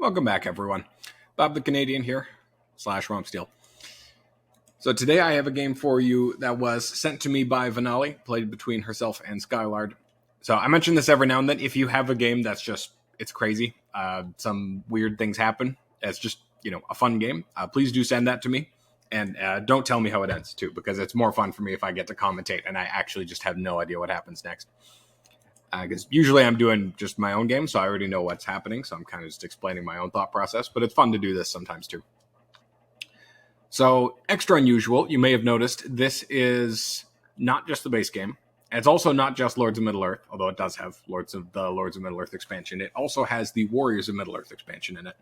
Welcome back, everyone. Bob the Canadian here, /Romsteel. So today I have a game for you that was sent to me by Vanali, played between herself and Skylard. So I mention this every now and then. If you have a game that's just, it's crazy, some weird things happen, it's just, a fun game, please do send that to me. And don't tell me how it ends, too, because it's more fun for me if I get to commentate and I actually just have no idea what happens next. Because usually I'm doing just my own game, so I already know what's happening, so I'm kind of just explaining my own thought process, but it's fun to do this sometimes too. So, extra unusual, you may have noticed, this is not just the base game. It's also not just Lords of Middle-earth, although it does have Lords of Middle-earth expansion. It also has the Warriors of Middle-earth expansion in it,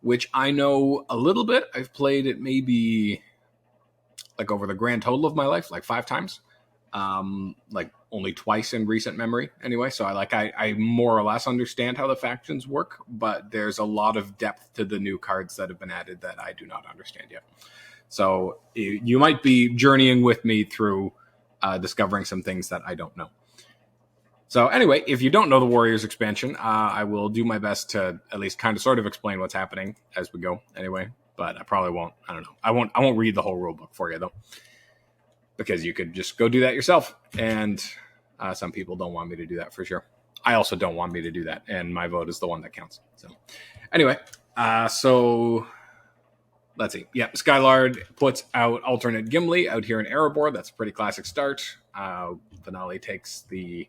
which I know a little bit. I've played it maybe like over the grand total of my life, like 5 times. Like only twice in recent memory anyway. So I more or less understand how the factions work, but there's a lot of depth to the new cards that have been added that I do not understand yet. So you might be journeying with me through discovering some things that I don't know. So anyway, if you don't know the Warriors expansion, I will do my best to at least kind of sort of explain what's happening as we go anyway, but I probably won't. I don't know. I won't read the whole rulebook for you though, because you could just go do that yourself. And some people don't want me to do that for sure. I also don't want me to do that. And my vote is the one that counts. So anyway, so let's see. Yeah, Skylard puts out alternate Gimli out here in Erebor. That's a pretty classic start. Vanali takes the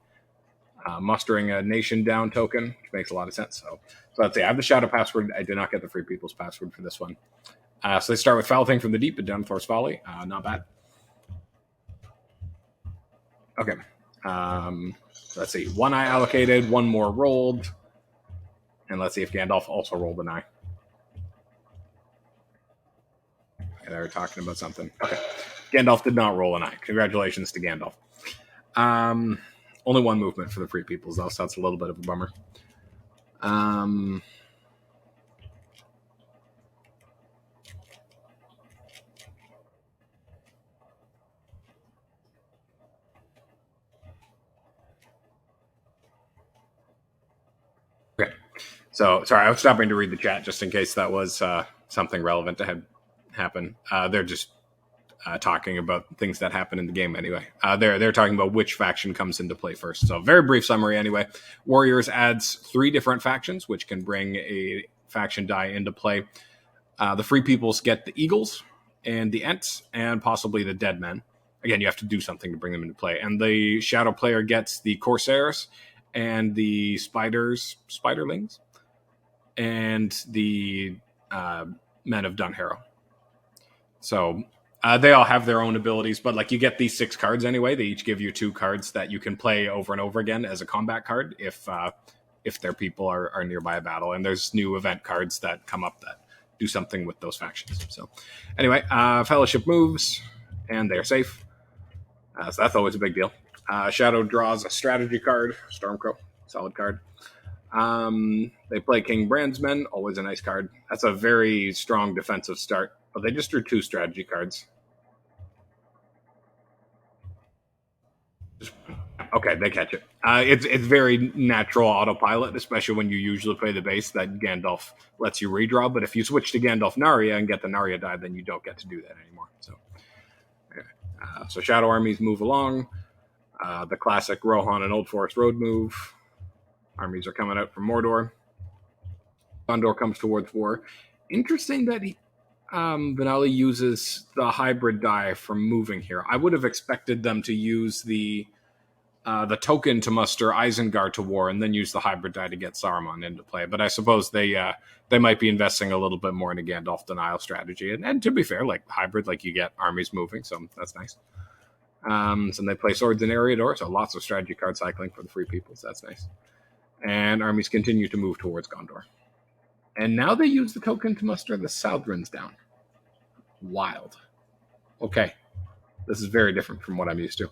mustering a nation down token, which makes a lot of sense. So let's see. I have the shadow password. I did not get the Free People's password for this one. So they start with Foul Thing from the Deep and Dunthor's Folly. Not bad. Okay. Let's see. 1 eye allocated, 1 more rolled. And let's see if Gandalf also rolled an eye. Okay, they were talking about something. Okay. Gandalf did not roll an eye. Congratulations to Gandalf. Only 1 movement for the Free Peoples, though, so that's a little bit of a bummer. Okay. So, sorry, I was stopping to read the chat just in case that was something relevant to happen. They're just talking about things that happen in the game anyway. They're talking about which faction comes into play first. So, very brief summary anyway. Warriors adds 3 different factions, which can bring a faction die into play. The Free Peoples get the Eagles and the Ents and possibly the Dead Men. Again, you have to do something to bring them into play. And the Shadow player gets the Corsairs and the Spiderlings, and the Men of Dunharrow. So they all have their own abilities, but like you get these 6 cards anyway. They each give you 2 cards that you can play over and over again as a combat card if their people are nearby a battle. And there's new event cards that come up that do something with those factions. So anyway, Fellowship moves, and they're safe. So that's always a big deal. Shadow draws a strategy card, Stormcrow, solid card. They play King Brandsmen, always a nice card. That's a very strong defensive start, but they just drew 2 strategy cards. Okay, they catch it. It's very natural autopilot, especially when you usually play the base that Gandalf lets you redraw. But if you switch to Gandalf Narya and get the Narya die, then you don't get to do that anymore. So Shadow armies move along. The classic Rohan and Old Forest Road move. Armies are coming out from Mordor. Gondor comes towards war. Interesting that Vanali uses the hybrid die from moving here. I would have expected them to use the token to muster Isengard to war and then use the hybrid die to get Saruman into play. But I suppose they might be investing a little bit more in a Gandalf denial strategy. And to be fair, like hybrid, like you get armies moving, so that's nice. So they play Swords in Eriador, so lots of strategy card cycling for the Free Peoples. That's nice. And armies continue to move towards Gondor. And now they use the token to muster the Southrons down. Wild. Okay. This is very different from what I'm used to.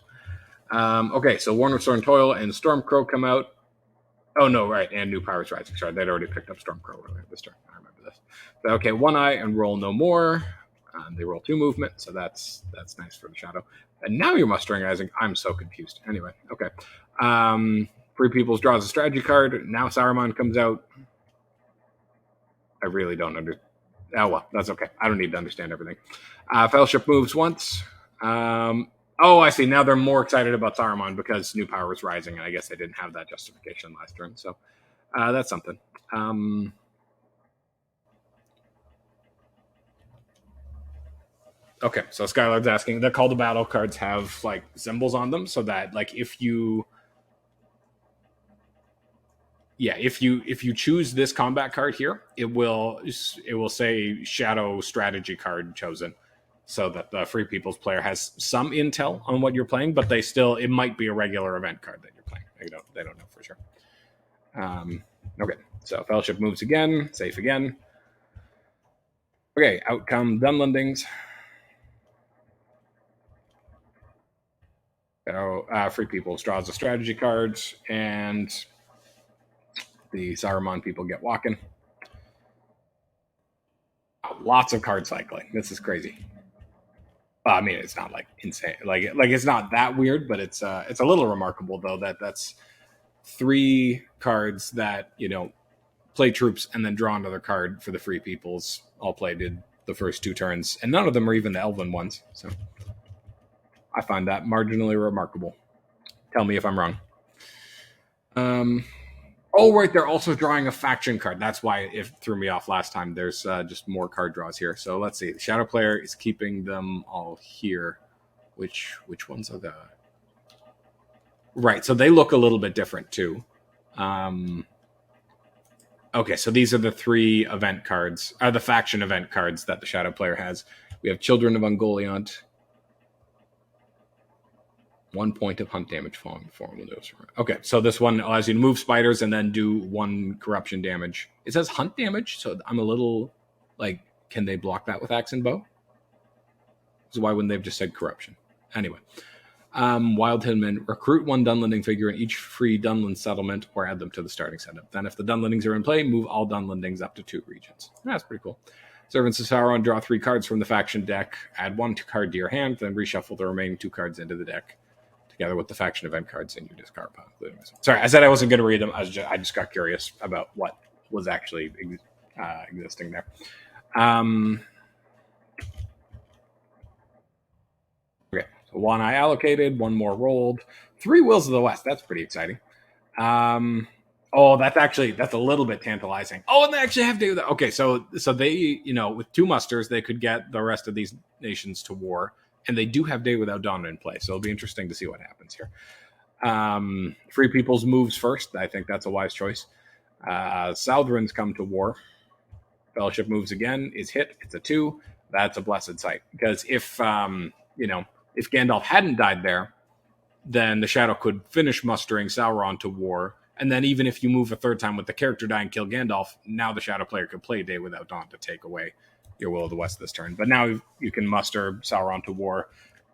Okay, so Worn with Storm Toil and Stormcrow come out. Oh, no, right, and New Pirates Rising. Sorry, they'd already picked up Stormcrow earlier this turn. I remember this. So, okay, 1 eye and roll no more. They roll 2 movement, so that's nice for the Shadow. And now you're mustering Rising. I'm so confused. Anyway, okay. Free Peoples draws a strategy card. Now Saruman comes out. I really don't understand. Oh, well, that's okay. I don't need to understand everything. Fellowship moves once. Oh, I see. Now they're more excited about Saruman because new power is rising, and I guess they didn't have that justification last turn. So that's something. Okay, so Skylard's asking, the call to battle cards have like symbols on them, so that like if you choose this combat card here, it will say shadow strategy card chosen, so that the Free People's player has some intel on what you're playing, but it might be a regular event card that you're playing. They don't know for sure. Okay, so Fellowship moves again, safe again. Okay, out come Dunlendings. So Free People's draws the strategy cards, and the Saruman people get walking. Lots of card cycling. This is crazy. I mean, it's not like insane. Like it's not that weird, but it's a little remarkable though that's 3 cards that play troops and then draw another card for the Free Peoples. All played in the first 2 turns, and none of them are even the Elven ones. So I find that marginally remarkable. Tell me if I'm wrong. Oh, right, they're also drawing a faction card. That's why it threw me off last time. There's just more card draws here. So let's see. The Shadow player is keeping them all here. Which ones are the... Right, so they look a little bit different too. Okay, so these are the 3 event cards, the faction event cards that the Shadow player has. We have Children of Ungoliant. 1 point of hunt damage falling before windows. Okay, so this one allows you to move spiders and then do 1 corruption damage. It says hunt damage, so I'm a little like, can they block that with axe and bow? So why wouldn't they have just said corruption? Anyway, Wild Hillman, recruit 1 Dunlending figure in each free Dunland settlement or add them to the starting setup. Then if the Dunlendings are in play, move all Dunlendings up to 2 regions. That's pretty cool. Servants of Sauron, draw 3 cards from the faction deck, add 1 card to your hand, then reshuffle the remaining 2 cards into the deck, together with the faction event cards in your discard pile, including myself. Sorry, I said I wasn't going to read them. I just got curious about what was actually existing there. Okay, so 1 I allocated, 1 more rolled. 3 Wills of the West. That's pretty exciting. Oh, that's a little bit tantalizing. Oh, and they actually have to do that. Okay, so they, with 2 musters, they could get the rest of these nations to war. And they do have Day Without Dawn in play, so it'll be interesting to see what happens here. Free People's moves first. I think that's a wise choice. Southrons come to war. Fellowship moves again. Is hit. It's a 2. That's a blessed sight. Because if Gandalf hadn't died there, then the Shadow could finish mustering Sauron to war. And then even if you move a 3rd time with the character die and kill Gandalf, now the Shadow player could play Day Without Dawn to take away your Will of the West this turn. But now you can muster Sauron to war,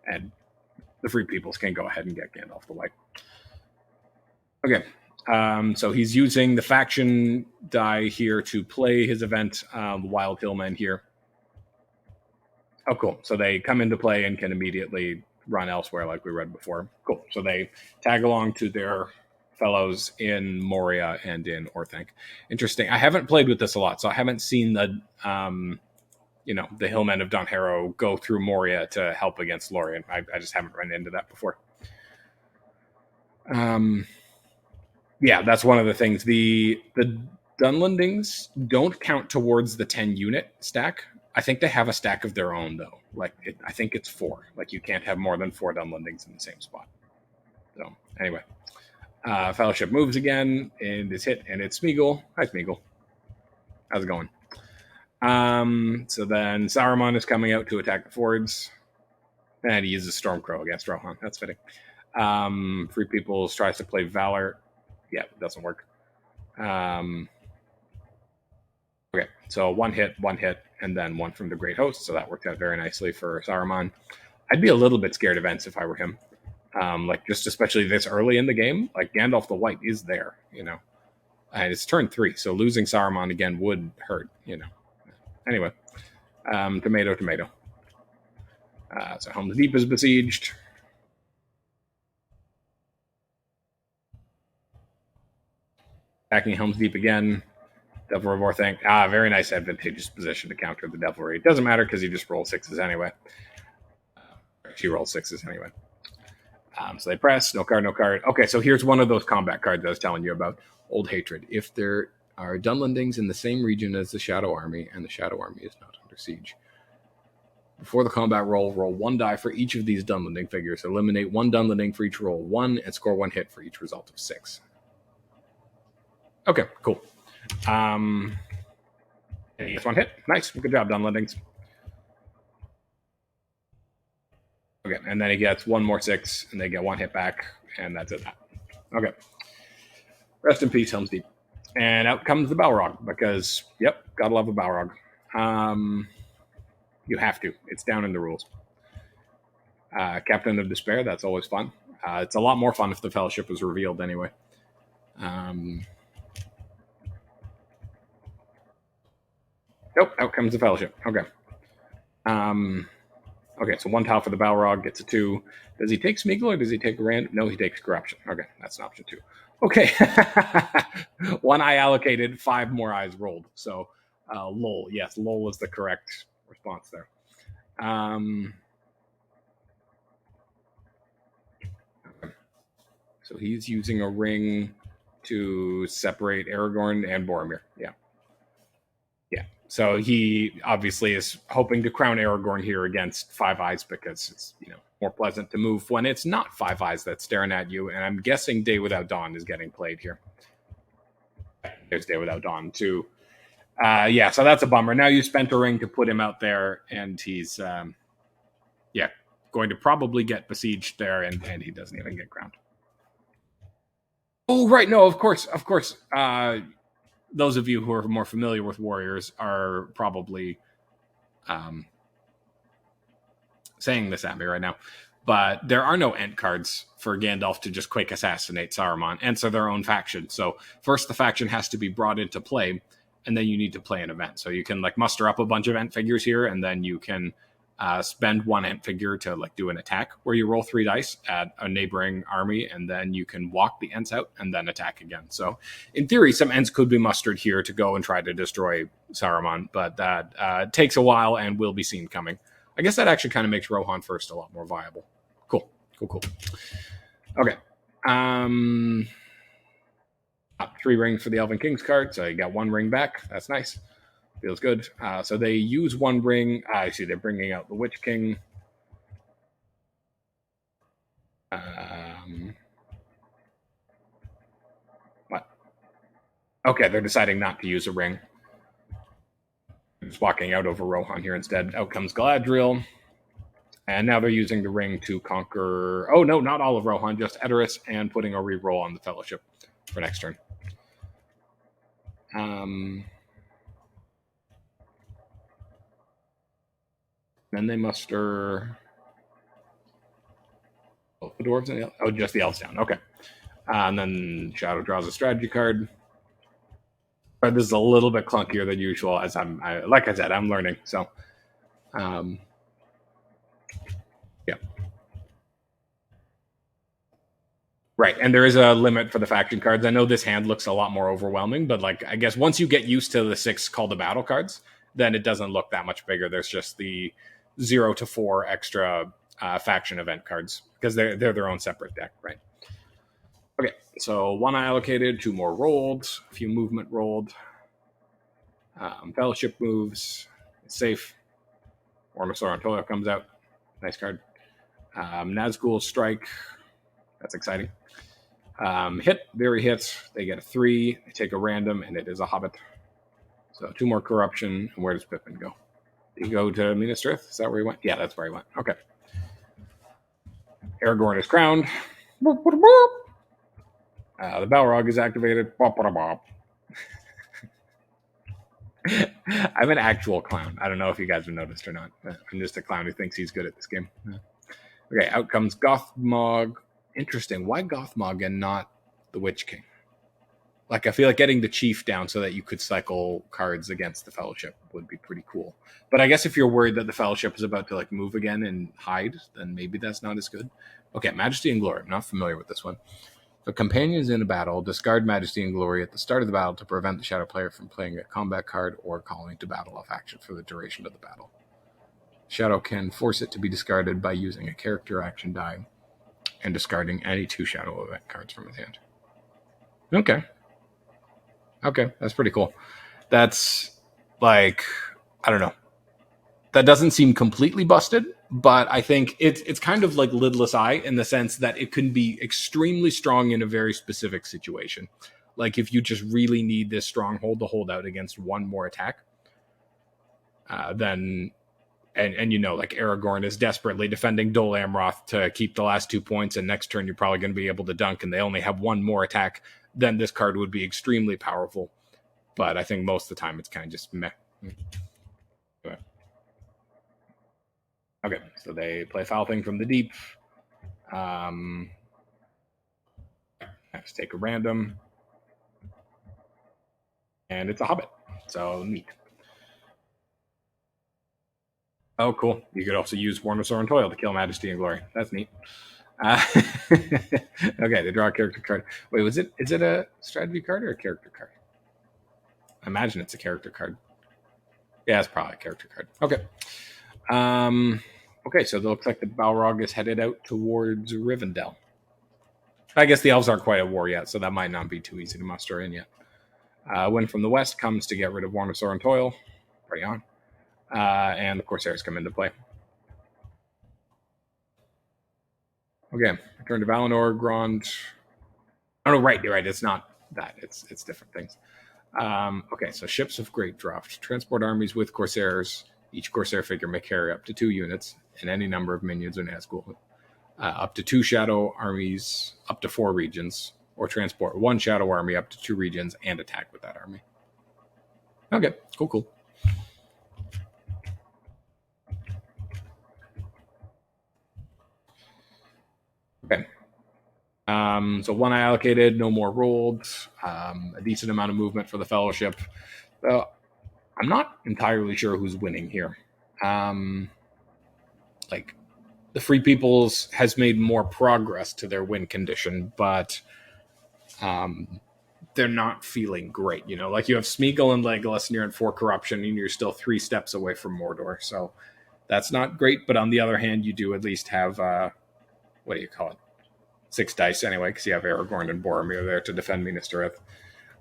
and the Free Peoples can go ahead and get Gandalf the White. Okay, so he's using the faction die here to play his event, Wild Hillmen here. Oh, cool. So they come into play and can immediately run elsewhere like we read before. Cool. So they tag along to their fellows in Moria and in Orthanc. Interesting. I haven't played with this a lot, so I haven't seen the Hillmen of Dunharrow go through Moria to help against Lorien. I just haven't run into that before. Yeah, that's one of the things. The Dunlendings don't count towards the 10 unit stack. I think they have a stack of their own, though. I think it's 4. Like, you can't have more than 4 Dunlendings in the same spot. So, anyway. Fellowship moves again, and is hit, and it's Smeagol. Hi, Smeagol. How's it going? So then Saruman is coming out to attack the fords, and he uses Stormcrow against Rohan. That's fitting. Free Peoples tries to play Valor. Yeah, it doesn't work. Okay, so 1 hit, and then 1 from the Great Host, so that worked out very nicely for Saruman. I'd be a little bit scared of Ents if I were him. Just especially this early in the game, like Gandalf the White is there, and it's turn 3, so losing Saruman again would hurt, Anyway, tomato. So Helm's Deep is besieged. Attacking Helm's Deep again. Devil Reborn thing. Very nice advantageous position to counter the Devilry. It doesn't matter because you just roll sixes anyway. She rolls sixes anyway. So they press, no card, no card. Okay, so here's one of those combat cards I was telling you about. Old Hatred. If there are Dunlendings in the same region as the Shadow Army, and the Shadow Army is not under siege, before the combat roll 1 die for each of these Dunlending figures. Eliminate 1 Dunlending for each roll 1, and score 1 hit for each result of 6. Okay, cool. He gets 1 hit. Nice. Good job, Dunlendings. Okay, and then he gets 1 more 6, and they get 1 hit back, and that's it. Okay. Rest in peace, Helm's Deep. And out comes the Balrog, because, yep, gotta love a Balrog. You have to. It's down in the rules. Captain of Despair, that's always fun. It's a lot more fun if the Fellowship was revealed anyway. Nope, out comes the Fellowship. Okay. Okay, so 1 tile for the Balrog, gets a 2. Does he take Smeagol or does he take Rand? No, he takes Corruption. Okay, that's an option 2. Okay. 1 eye allocated, 5 more eyes rolled. So, lol. Yes, lol is the correct response there. So he's using a ring to separate Aragorn and Boromir. Yeah. Yeah. So he obviously is hoping to crown Aragorn here against 5 eyes because it's, more pleasant to move when it's not 5 eyes that's staring at you. And I'm guessing Day Without Dawn is getting played here. There's Day Without Dawn too. Yeah, so that's a bummer. Now you spent a ring to put him out there, and he's, going to probably get besieged there, and he doesn't even get crowned. Oh, right. No, of course. Those of you who are more familiar with Warriors are probably saying this at me right now. But there are no Ent cards for Gandalf to just quick assassinate Saruman. Ents are their own faction. So first the faction has to be brought into play, and then you need to play an event. So you can muster up a bunch of Ent figures here, and then you can spend 1 Ent figure to do an attack where you roll 3 dice at a neighboring army, and then you can walk the Ents out and then attack again. So in theory, some Ents could be mustered here to go and try to destroy Saruman, but that takes a while and will be seen coming. I guess that actually kind of makes Rohan first a lot more viable. Cool. Okay. 3 rings for the Elven King's card, so you got 1 ring back. That's nice. Feels good. So they use 1 ring. I see they're bringing out the Witch King. What? Okay, they're deciding not to use a ring. Just walking out over Rohan here instead. Out comes Galadriel. And now they're using the ring to conquer... Oh, no, not all of Rohan, just Edoras, and putting a reroll on the Fellowship for next turn. Then they muster... Oh, the dwarves and the... Oh, just the elves down. Okay. And then Shadow draws a strategy card. But this is a little bit clunkier than usual, as like I said, I'm learning. So, yeah. Right, and there is a limit for the faction cards. I know this hand looks a lot more overwhelming, but I guess once you get used to the 6 Call to Battle cards, then it doesn't look that much bigger. There's just the 0 to 4 extra faction event cards because they're their own separate deck, right? Okay, so 1 allocated, 2 more rolled, a few movement rolled. Fellowship moves, it's safe. Ormasaur Antolia comes out, nice card. Nazgul Strike, that's exciting. Hit, very hit. They get a 3. They take a random, and it is a Hobbit. So 2 more corruption. And where does Pippin go? Did he go to Minas Tirith? Is that where he went? Yeah, that's where he went. Okay. Aragorn is crowned. The Balrog is activated. I'm an actual clown. I don't know if you guys have noticed or not. I'm just a clown who thinks he's good at this game. Okay, out comes Gothmog. Interesting. Why Gothmog and not the Witch King? I feel like getting the Chief down so that you could cycle cards against the Fellowship would be pretty cool. But I guess if you're worried that the Fellowship is about to move again and hide, then maybe that's not as good. Okay, Majesty and Glory. I'm not familiar with this one. The companions in a battle discard Majesty and Glory at the start of the battle to prevent the shadow player from playing a combat card or calling to battle off action for the duration of the battle. Shadow can force it to be discarded by using a character action die and discarding any 2 shadow event cards from his hand. Okay, that's pretty cool. That's like, I don't know. That doesn't seem completely busted, but I think it's kind of like Lidless Eye in the sense that it can be extremely strong in a very specific situation. Like if you just really need this stronghold to hold out against one more attack, then and you know, like Aragorn is desperately defending Dol Amroth to keep the last 2 points, and next turn you're probably going to be able to dunk, and they only have one more attack, then this card would be extremely powerful. But I think most of the time it's kind of just meh. Okay, so they play Foul Thing from the deep. I have to take a random. And it's a Hobbit, so neat. Oh, cool. You could also use Worm of Sorrow and Toil to kill Majesty and Glory. That's neat. Okay, they draw a character card. Wait, is it a strategy card or a character card? I imagine it's a character card. Yeah, it's probably a character card. Okay. Okay, so it looks like the Balrog is headed out towards Rivendell. I guess the elves aren't quite at war yet, so that might not be too easy to muster in yet. Wind from the west comes to get rid of Worm of Sorrow and Toil. Pretty on. And the Corsairs come into play. Okay, return to Valinor, Grond. Oh, no, right, you're right. It's not that. It's different things. Okay, so ships of Great Draft. Transport armies with Corsairs. Each Corsair figure may carry up to 2 units and any number of minions or Nazgul. Up to 2 shadow armies, up to 4 regions, or transport 1 shadow army up to 2 regions and attack with that army. Okay, cool. Okay. So 1 I allocated, no more rolled. A decent amount of movement for the Fellowship. I'm not entirely sure who's winning here. Like, the Free Peoples has made more progress to their win condition, but they're not feeling great. You know, like you have Smeagol and Legolas, and you're at 4 corruption, and you're still 3 steps away from Mordor. So that's not great. But on the other hand, you do at least have what do you call it? 6 dice anyway, because you have Aragorn and Boromir there to defend Minas Tirith.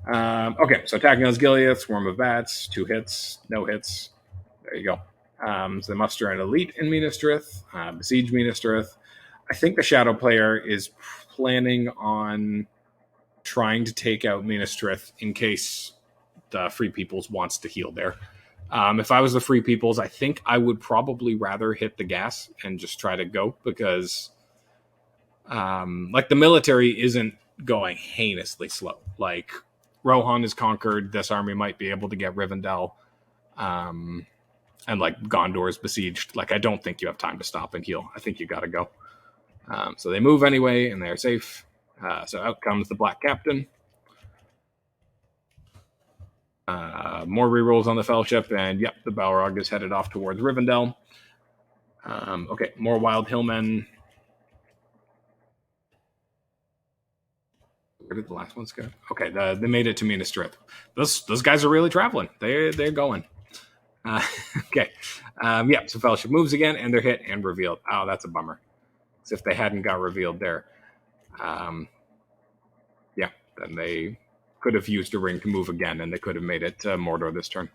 Okay, so attacking Osgiliath, Swarm of Bats, 2 hits, no hits. There you go. So they muster an elite in Minas Tirith, besiege Minas Tirith. I think the Shadow player is planning on trying to take out Minas Tirith in case the Free Peoples wants to heal there. If I was the Free Peoples, I think I would probably rather hit the gas and just try to go, because like the military isn't going heinously slow. Like Rohan is conquered, this army might be able to get Rivendell, and like Gondor is besieged. Like I don't think you have time to stop and heal. I think you got to go. So they move anyway, and they're safe. So out comes the Black Captain. More rerolls on the Fellowship, and yep, the Balrog is headed off towards Rivendell. Okay, more Wild Hillmen. Where did the last ones go? Okay, they made it to Minas Tirith. Those guys are really traveling. They're going. Okay, yeah. So Fellowship moves again, and they're hit and revealed. Oh, that's a bummer. As if they hadn't got revealed there. Yeah, then they could have used a ring to move again, and they could have made it to Mordor this turn.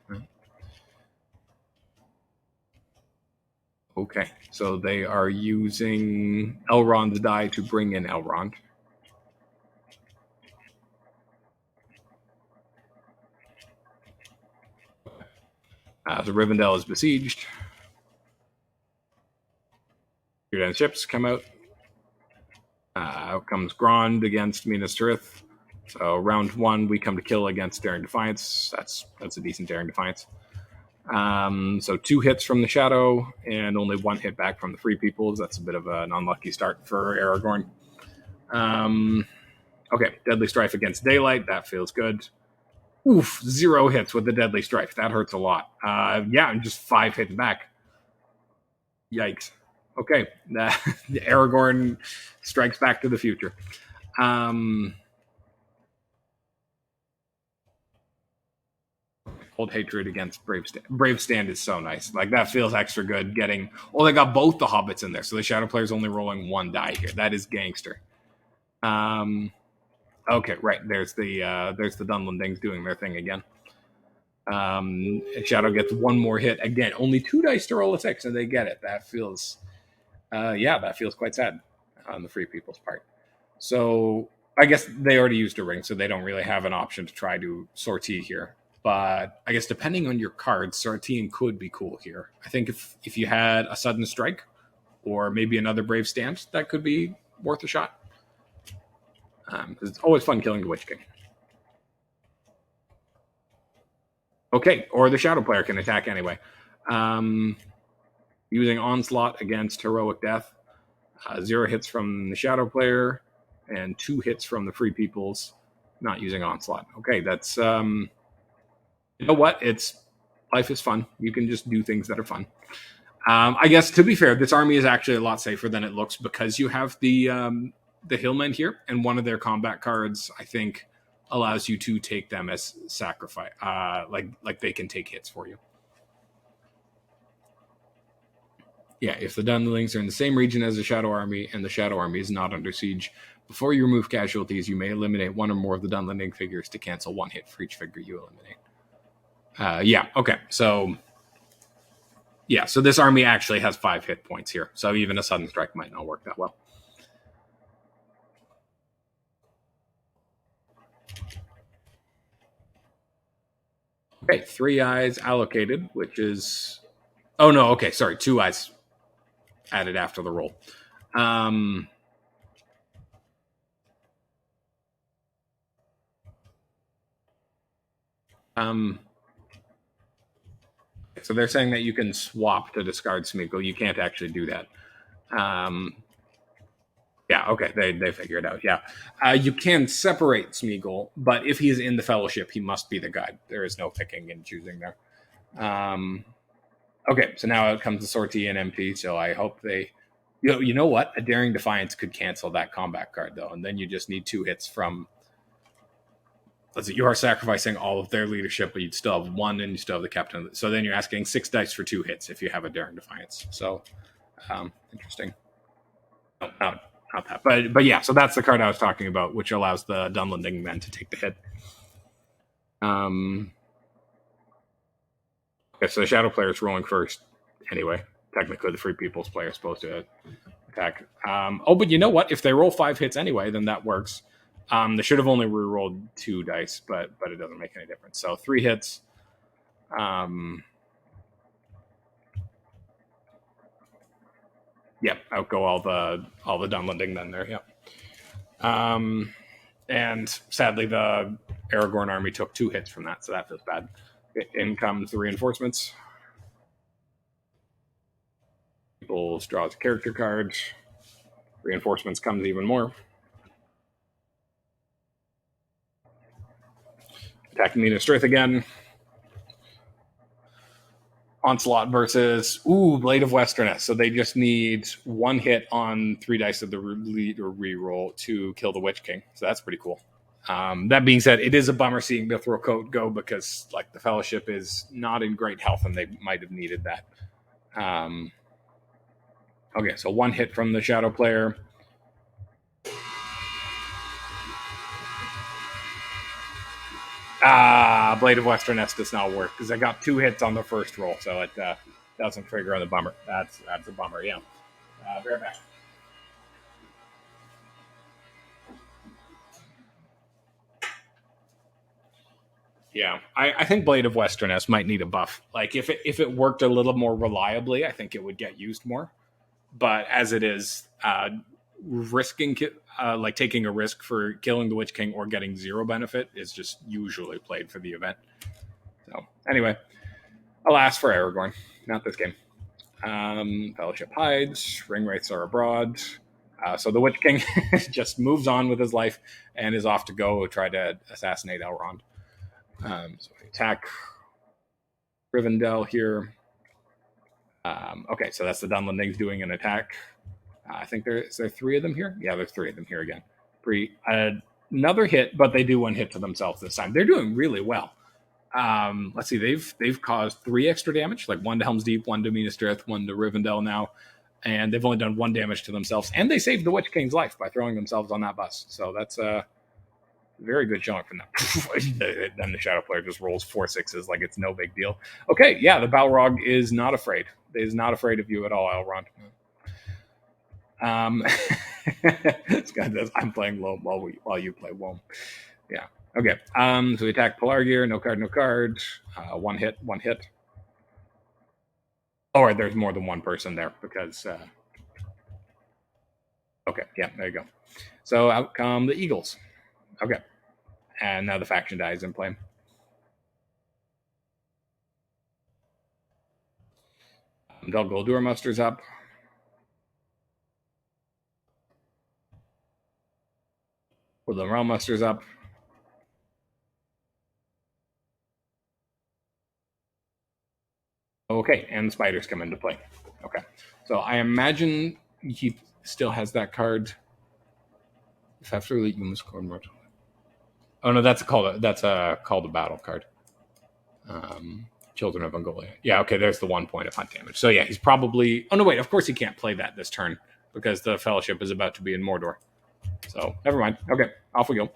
Okay, so they are using Elrond's die to bring in Elrond. So Rivendell is besieged. Your ships come out. Out comes Grond against Minas Tirith. So round 1, we come to kill against Daring Defiance. That's a decent Daring Defiance. So 2 hits from the Shadow and only 1 hit back from the Free Peoples. That's a bit of an unlucky start for Aragorn. Okay, Deadly Strife against Daylight. That feels good. Oof, 0 hits with the Deadly Strife. That hurts a lot. Yeah, and just 5 hits back. Yikes. Okay, Aragorn strikes back to the future. Hold hatred against Brave Stand. Brave Stand is so nice. Like that feels extra good. Getting they got both the hobbits in there, so the shadow player's only rolling one die here. That is gangster. Okay, right. There's the Dunlendings doing their thing again. Shadow gets one more hit again. Only 2 dice to roll a 6, and they get it. That feels, that feels quite sad on the Free People's part. So I guess they already used a ring, so they don't really have an option to try to sortie here. But I guess depending on your cards, sortieing could be cool here. I think if you had a sudden strike or maybe another brave stand, that could be worth a shot. It's always fun killing the Witch King. Okay, or the Shadow player can attack anyway. Using Onslaught against Heroic Death. 0 hits from the Shadow player and 2 hits from the Free Peoples, not using Onslaught. Okay, that's... you know what? Life is fun. You can just do things that are fun. I guess, to be fair, this army is actually a lot safer than it looks because you have the Hillmen here, and one of their combat cards, I think, allows you to take them as sacrifice. Like they can take hits for you. Yeah, if the Dunlings are in the same region as the Shadow Army and the Shadow Army is not under siege, before you remove casualties, you may eliminate one or more of the Dunlending figures to cancel 1 hit for each figure you eliminate. Yeah, okay. So this army actually has 5 hit points here. So even a sudden strike might not work that well. Okay, 3 eyes allocated, which is... Oh, no, okay, sorry. 2 eyes added after the roll. So they're saying that you can swap to discard Smeagol. You can't actually do that. Yeah, okay, they figure it out. Yeah, you can separate Smeagol, but if he's in the Fellowship, he must be the guide. There is no picking and choosing there. Okay, so now it comes to Sortie and MP. So I hope they, you know what, a Daring Defiance could cancel that combat card though, and then you just need 2 hits from. Let's see, you are sacrificing all of their leadership, but you'd still have 1, and you still have the captain. So then you're asking 6 dice for 2 hits if you have a Daring Defiance. So interesting. No, not that, but yeah. So that's the card I was talking about, which allows the Dunlending men to take the hit. Okay, so the Shadow player is rolling first. Anyway, technically the Free People's player is supposed to attack. But you know what? If they roll 5 hits anyway, then that works. They should have only re-rolled 2 dice, but it doesn't make any difference. So 3 hits. Yep, outgo all the Dunlending men there. Yep. And sadly, the Aragorn army took 2 hits from that, so that feels bad. In comes the reinforcements. People draws a character card. Reinforcements comes even more. Attack Minas Tirith again. Onslaught versus Blade of Westerness. So they just need 1 hit on 3 dice of the lead or reroll to kill the Witch King. So that's pretty cool. That being said, it is a bummer seeing Mithril Coat go because the Fellowship is not in great health and they might have needed that. Okay, so 1 hit from the Shadow player. Blade of Westerness does not work because I got 2 hits on the first roll, so it doesn't trigger on the bummer. That's a bummer, yeah. Be right back. Yeah, I think Blade of Westerness might need a buff. If it worked a little more reliably, I think it would get used more. But as it is, risking taking a risk for killing the Witch King or getting 0 benefit is just usually played for the event. So anyway, alas for Aragorn, not this game. Fellowship hides, ring wraiths are abroad. So the Witch King just moves on with his life and is off to go try to assassinate Elrond. So we attack Rivendell here. Okay, so that's the Dunlendings doing an attack. I think is there 3 of them here? Yeah, there's 3 of them here again. Another hit, but they do one hit to themselves this time. They're doing really well. Let's see, they've caused 3 extra damage, like 1 to Helm's Deep, 1 to Minas Tirith, 1 to Rivendell now, and they've only done 1 damage to themselves, and they saved the Witch King's life by throwing themselves on that bus. So that's a very good showing from them. Then the Shadow Player just rolls 4 6s like it's no big deal. Okay, yeah, the Balrog is not afraid. It is not afraid of you at all, Elrond. I'm playing low while you play WOME. Yeah. Okay. So we attack Pelargir. No card. No card. 1 hit. 1 hit. Oh, right, there's more than one person there because. Okay. Yeah. There you go. So out come the Eagles. Okay. And now the faction die is in play. Dol Guldur musters up. Woodland Realm musters up. Okay, and the spiders come into play. Okay, so I imagine he still has that card. If after elite, you must score more. Oh no, that's a call to battle card. Children of Mongolia. Yeah, okay, there's the 1 point of hunt damage. So yeah, he's probably. Oh no, wait. Of course he can't play that this turn because the Fellowship is about to be in Mordor. So never mind. Okay, off we go.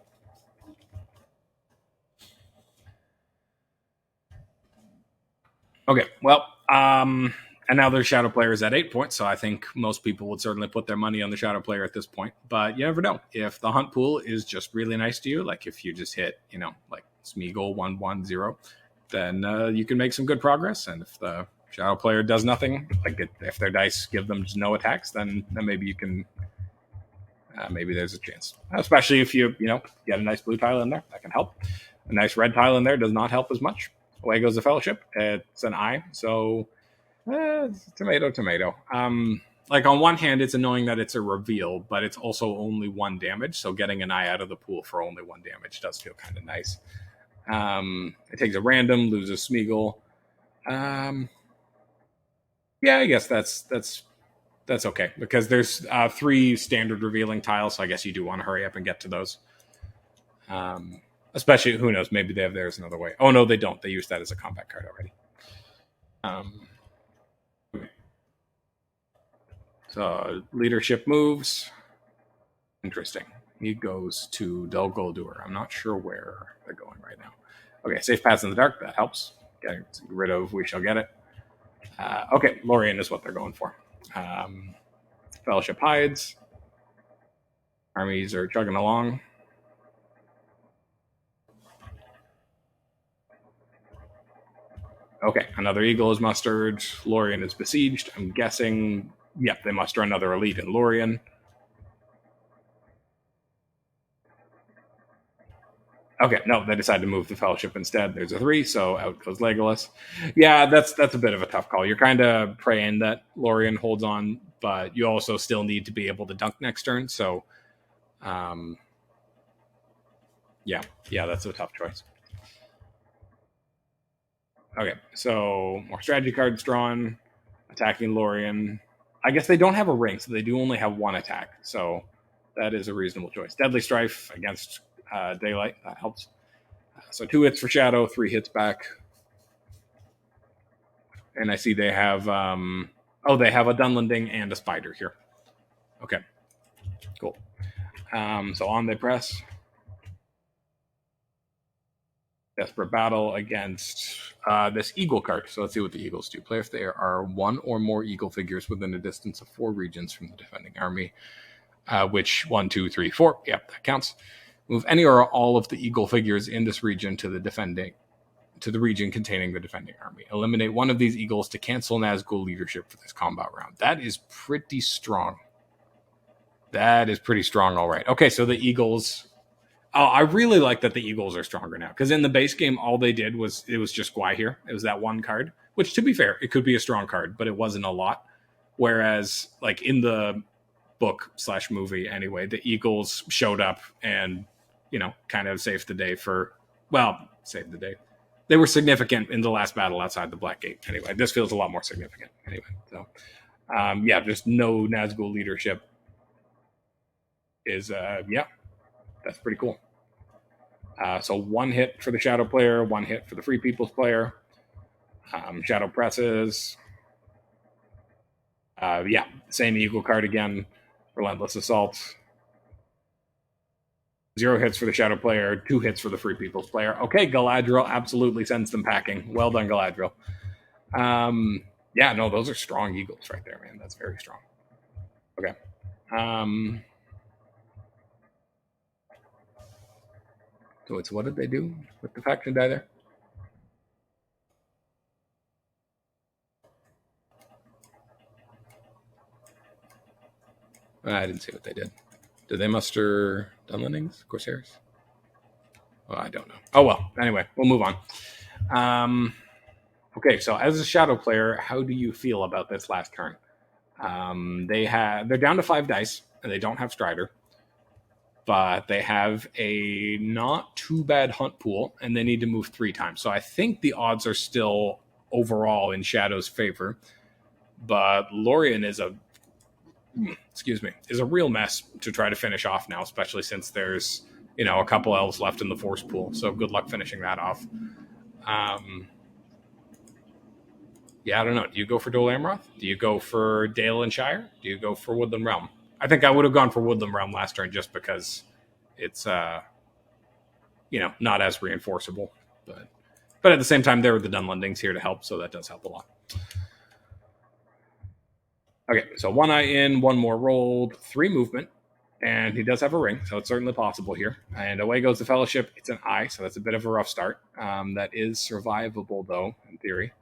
Okay, well, and now there's Shadow Players at 8 points, so I think most people would certainly put their money on the Shadow Player at this point. But you never know. If the hunt pool is just really nice to you, like if you just hit, like Smeagol 1-1-0, then you can make some good progress. And if the Shadow Player does nothing, like if their dice give them just no attacks, then maybe you can, maybe there's a chance. Especially if you get a nice blue tile in there, that can help. A nice red tile in there does not help as much. Away goes the Fellowship. It's an I, so tomato. Like on one hand, it's annoying that it's a reveal, but it's also only 1 damage. So getting an eye out of the pool for only 1 damage does feel kind of nice. It takes a random, loses Smeagol. Yeah, I guess that's okay because there's 3 standard revealing tiles. So I guess you do want to hurry up and get to those. Especially, who knows? Maybe they have theirs another way. Oh no, they don't. They use that as a combat card already. So leadership moves. Interesting. He goes to Dol Guldur. I'm not sure where they're going right now. Okay, safe paths in the dark. That helps. Getting rid of We Shall Get It. Okay, Lorien is what they're going for. Fellowship hides. Armies are chugging along. Okay, another Eagle is mustered. Lorien is besieged. I'm guessing, yep, they muster another elite in Lorien. Okay, no, they decide to move the Fellowship instead. There's a 3, so out goes Legolas. Yeah, that's a bit of a tough call. You're kind of praying that Lorien holds on, but you also still need to be able to dunk next turn. So, yeah, that's a tough choice. Okay, so more strategy cards drawn. Attacking Lorien. I guess they don't have a ring, so they do only have 1 attack. So that is a reasonable choice. Deadly Strife against Daylight. That helps. So 2 hits for Shadow, 3 hits back. And I see they have... they have a Dunlending and a Spider here. Okay, cool. So on they press. Desperate battle against this Eagle card. So let's see what the Eagles do. Play if there are 1 or more Eagle figures within a distance of 4 regions from the defending army. Which 1, 2, 3, 4. Yep, that counts. Move any or all of the Eagle figures in this region to the region containing the defending army. Eliminate 1 of these Eagles to cancel Nazgul leadership for this combat round. That is pretty strong. All right. Okay, so the Eagles. Oh, I really like that the Eagles are stronger now because in the base game, all they did was just Gwai here. It was that 1 card, which to be fair, it could be a strong card, but it wasn't a lot. Whereas, like in the book/movie anyway, the Eagles showed up and kind of saved the day saved the day. They were significant in the last battle outside the Black Gate. Anyway, this feels a lot more significant. Anyway, so just no Nazgul leadership is that's pretty cool. So 1 hit for the Shadow player, 1 hit for the Free People's player. Shadow presses. Yeah, same Eagle card again. Relentless Assault. 0 hits for the Shadow player, 2 hits for the Free People's player. Okay, Galadriel absolutely sends them packing. Well done, Galadriel. Yeah, no, those are strong Eagles right there, man. That's very strong. Okay. So it's what did they do with the faction die there? I didn't see what they did. Did they muster Dunlendings, Corsairs? Well, I don't know. Oh well. Anyway, we'll move on. Okay, so as a Shadow player, how do you feel about this last turn? They're down to 5 dice, and they don't have Strider, but they have a not too bad hunt pool, and they need to move 3 times. So I think the odds are still overall in Shadow's favor, but Lorien is a real mess to try to finish off now, especially since there's a couple elves left in the force pool. So good luck finishing that off. Yeah, I don't know. Do you go for Dol Amroth? Do you go for Dale and Shire? Do you go for Woodland Realm? I think I would have gone for Woodland Realm last turn just because it's not as reinforceable. But at the same time, there are the Dunlendings here to help, so that does help a lot. Okay, so 1 eye in, 1 more rolled, 3 movement, and he does have a ring, so it's certainly possible here. And away goes the Fellowship. It's an eye, so that's a bit of a rough start. That is survivable, though, in theory.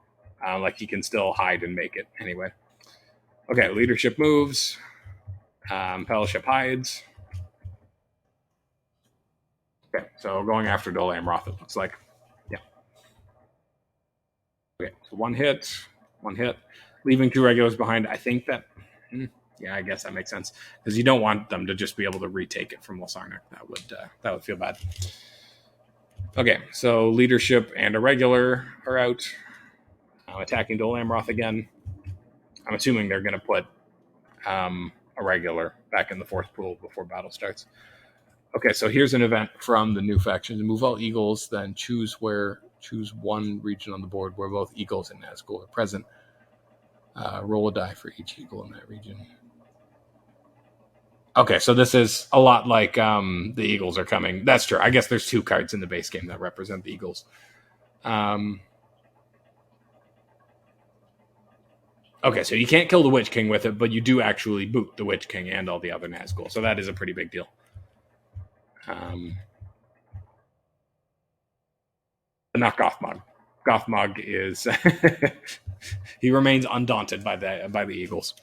Like he can still hide and make it anyway. Okay, leadership moves. Fellowship hides. Okay, so going after Dol Amroth, it looks like. Yeah. Okay, so 1 hit. Leaving 2 regulars behind. I think that. Yeah, I guess that makes sense because you don't want them to just be able to retake it from Losarnach. That would feel bad. Okay, so leadership and a regular are out. Attacking Dol Amroth again. I'm assuming they're going to put a regular back in the fourth pool before battle starts. Okay, so here's an event from the new faction. Move all eagles, then choose 1 region on the board where both eagles and Nazgul are present. Roll a die for each eagle in that region. Okay, so this is a lot like the eagles are coming. That's true. I guess there's 2 cards in the base game that represent the eagles. Okay, so you can't kill the Witch King with it, but you do actually boot the Witch King and all the other Nazgul. So that is a pretty big deal. Not Gothmog. Gothmog is he remains undaunted by the Eagles.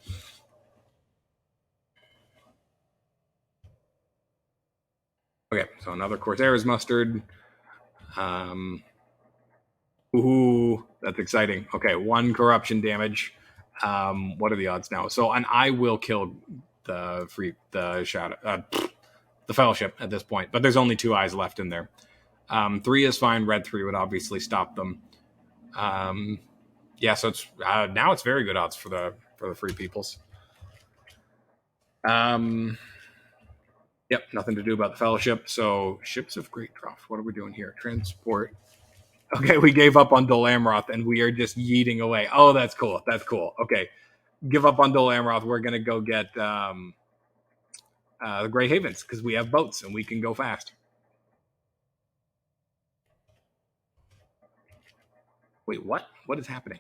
Okay, so another Corsair is mustered. Ooh, that's exciting. Okay, 1 corruption damage. What are the odds now? So an eye will kill the Fellowship at this point, but there's only 2 eyes left in there. 3 is fine. Red 3 would obviously stop them. Yeah, so it's now it's very good odds for the Free Peoples. Yep, nothing to do about the Fellowship. So Ships of Great Trough. What are we doing here? Transport. Okay, we gave up on Dol Amroth and we are just yeeting away. Oh, that's cool. Okay, give up on Dol Amroth. We're gonna go get the Grey Havens because we have boats and we can go fast. Wait, what? What is happening?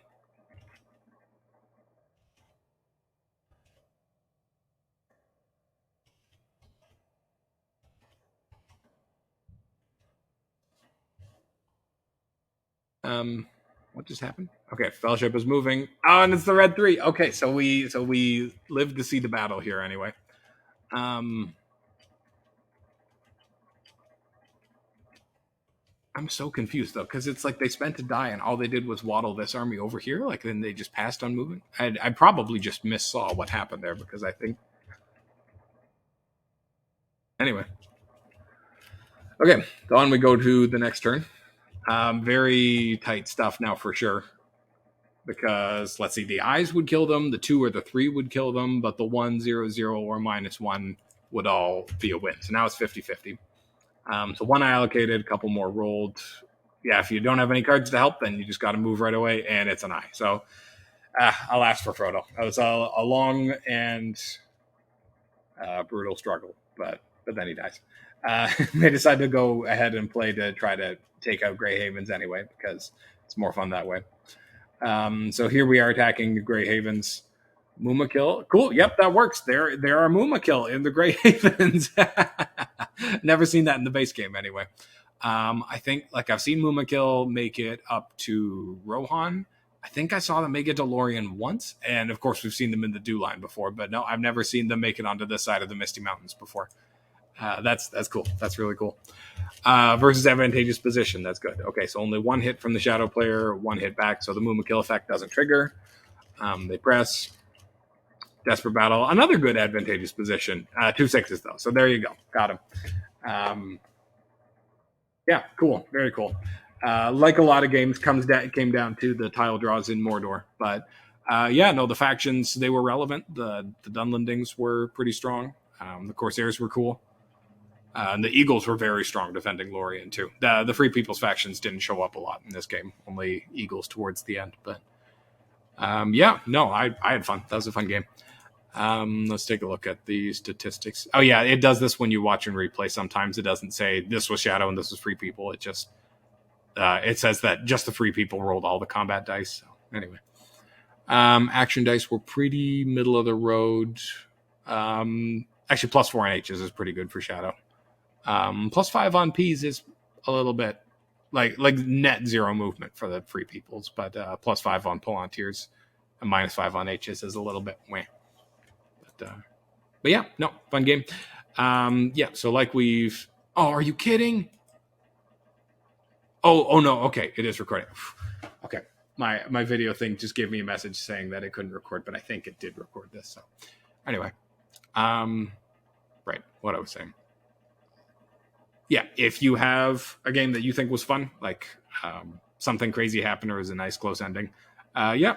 What just happened? Okay, Fellowship is moving. Oh, and it's the red 3. Okay, so we lived to see the battle here anyway. I'm so confused though, because it's like they spent a die and all they did was waddle this army over here. Like then they just passed on moving. I probably just missaw what happened there because I think. Anyway. Okay, so on we go to the next turn. Very tight stuff now for sure. Because let's see, the eyes would kill them, the 2 or the 3 would kill them, but the 1, 0, 0, or -1 would all be a win. So now it's 50-50. So 1 allocated, a couple more rolled. Yeah, if you don't have any cards to help, then you just got to move right away, and it's an eye. So I'll ask for Frodo. It was a long and brutal struggle, but then he dies. They decide to go ahead and play to try to take out Grey Havens anyway, because it's more fun that way. So here we are attacking the Grey Havens. Muma kill. Cool. Yep, that works. There are Muma kill in the Grey Havens. Never seen that in the base game anyway. I think I've seen Muma kill make it up to Rohan. I think I saw them make it to Lorien once, and of course we've seen them in the Dew Line before, but no, I've never seen them make it onto this side of the Misty Mountains before. That's cool. That's really cool. Versus advantageous position. That's good. Okay, so only 1 hit from the Shadow player, 1 hit back, so the Muma kill effect doesn't trigger. They press. Desperate battle. Another good advantageous position. 2 6s though. So there you go. Got him. Yeah, cool. Very cool. Like a lot of games, came down to the tile draws in Mordor. But the factions, they were relevant. The Dunlendings were pretty strong. The Corsairs were cool. And the Eagles were very strong defending Lorien too. The Free People's factions didn't show up a lot in this game. Only Eagles towards the end. But I had fun. That was a fun game. Let's take a look at the statistics. Oh yeah, it does this when you watch and replay. Sometimes it doesn't say this was Shadow and this was Free People. It just it says that just the Free People rolled all the combat dice. So anyway, action dice were pretty middle of the road. Actually, +4 on H's is pretty good for Shadow. +5 on P's is a little bit like net 0 movement for the Free Peoples, but +5 on Palantirs and -5 on H's is a little bit meh. But yeah, no, fun game. So we've... Oh, are you kidding? Oh no, okay, it is recording. Okay, my video thing just gave me a message saying that it couldn't record, but I think it did record this. So anyway, right, what I was saying. Yeah, if you have a game that you think was fun, like something crazy happened or was a nice close ending,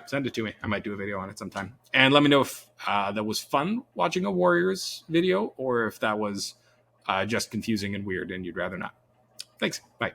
send it to me. I might do a video on it sometime. And let me know if that was fun watching a Warriors video or if that was just confusing and weird and you'd rather not. Thanks. Bye.